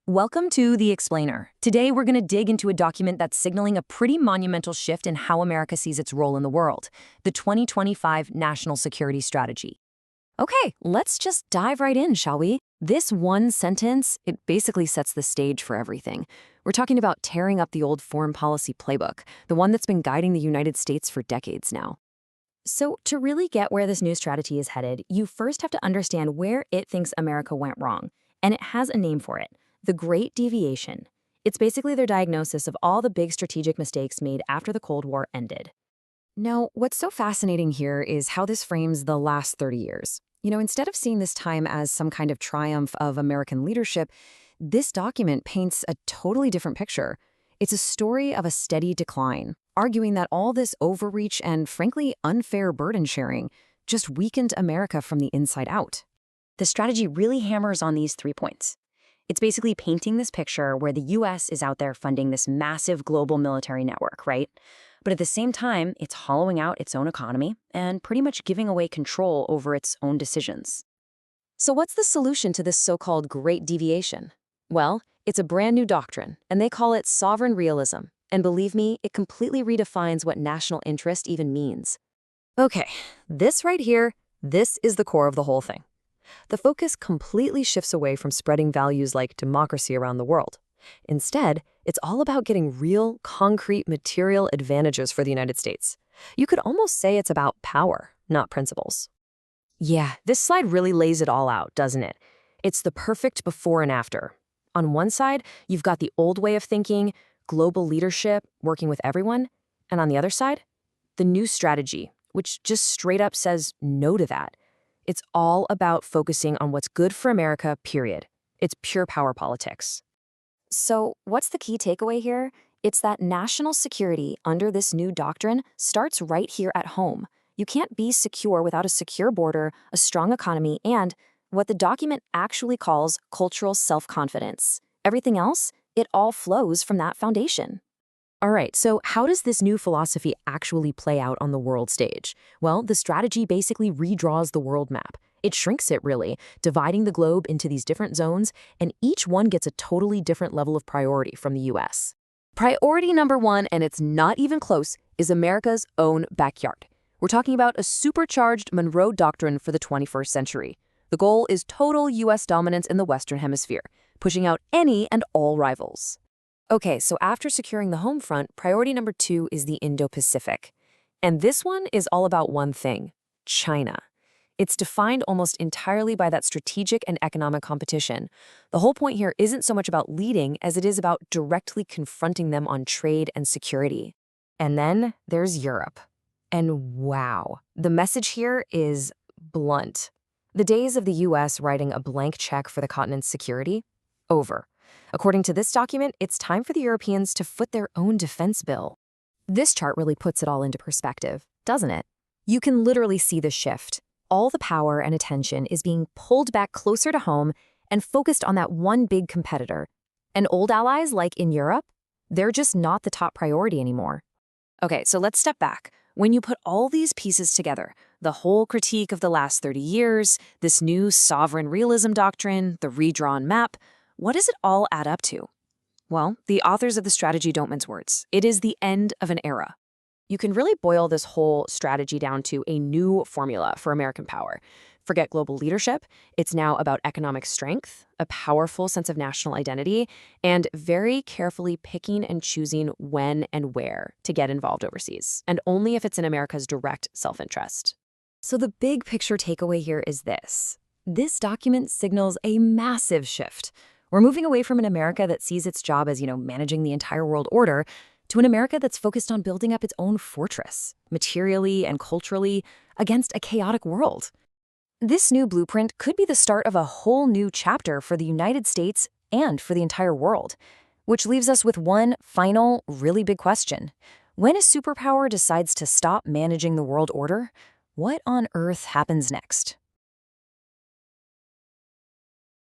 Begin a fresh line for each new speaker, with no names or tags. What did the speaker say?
Welcome to The Explainer. Today we're going to dig into a document that's signaling a pretty monumental shift in how America sees its role in the world, the 2025 National Security Strategy. Okay, let's just dive right in, shall we? This one sentence, it basically sets the stage for everything. We're talking about tearing up the old foreign policy playbook, the one that's been guiding the United States for decades now. So to really get where this new strategy is headed, you first have to understand where it thinks America went wrong. And it has a name for it. The Great Deviation. It's basically their diagnosis of all the big strategic mistakes made after the Cold War ended. Now, what's so fascinating here is how this frames the last 30 years. Instead of seeing this time as some kind of triumph of American leadership, this document paints a totally different picture. It's a story of a steady decline, arguing that all this overreach and, frankly, unfair burden sharing just weakened America from the inside out. The strategy really hammers on these 3 points. It's basically painting this picture where the US is out there funding this massive global military network, right? But at the same time, it's hollowing out its own economy and pretty much giving away control over its own decisions. So what's the solution to this so-called Great Deviation? Well, it's a brand new doctrine, and they call it sovereign realism. And believe me, it completely redefines what national interest even means. Okay, this right here, this is the core of the whole thing. The focus completely shifts away from spreading values like democracy around the world. Instead, it's all about getting real, concrete, material advantages for the United States. You could almost say it's about power, not principles. Yeah, this slide really lays it all out, doesn't it? It's the perfect before and after. On one side, you've got the old way of thinking, global leadership, working with everyone. And on the other side, the new strategy, which just straight up says no to that. It's all about focusing on what's good for America, period. It's pure power politics. So what's the key takeaway here? It's that national security under this new doctrine starts right here at home. You can't be secure without a secure border, a strong economy, and what the document actually calls cultural self-confidence. Everything else, it all flows from that foundation. All right, so how does this new philosophy actually play out on the world stage? Well, the strategy basically redraws the world map. It shrinks it, really, dividing the globe into these different zones, and each one gets a totally different level of priority from the US. Priority number 1, and it's not even close, is America's own backyard. We're talking about a supercharged Monroe Doctrine for the 21st century. The goal is total US dominance in the Western Hemisphere, pushing out any and all rivals. Okay, so after securing the home front, priority number 2 is the Indo-Pacific. And this one is all about one thing, China. It's defined almost entirely by that strategic and economic competition. The whole point here isn't so much about leading as it is about directly confronting them on trade and security. And then there's Europe. And wow, the message here is blunt. The days of the US writing a blank check for the continent's security? Over. According to this document, it's time for the Europeans to foot their own defense bill. This chart really puts it all into perspective, doesn't it? You can literally see the shift. All the power and attention is being pulled back closer to home and focused on that one big competitor. And old allies, like in Europe, they're just not the top priority anymore. Okay, so let's step back. When you put all these pieces together, the whole critique of the last 30 years, this new sovereign realism doctrine, the redrawn map, what does it all add up to? Well, the authors of the strategy don't mince words. It is the end of an era. You can really boil this whole strategy down to a new formula for American power. Forget global leadership. It's now about economic strength, a powerful sense of national identity, and very carefully picking and choosing when and where to get involved overseas, and only if it's in America's direct self-interest. So the big picture takeaway here is this. This document signals a massive shift. We're moving away from an America that sees its job as, managing the entire world order, to an America that's focused on building up its own fortress, materially and culturally, against a chaotic world. This new blueprint could be the start of a whole new chapter for the United States and for the entire world, which leaves us with one final, really big question. When a superpower decides to stop managing the world order, what on earth happens next?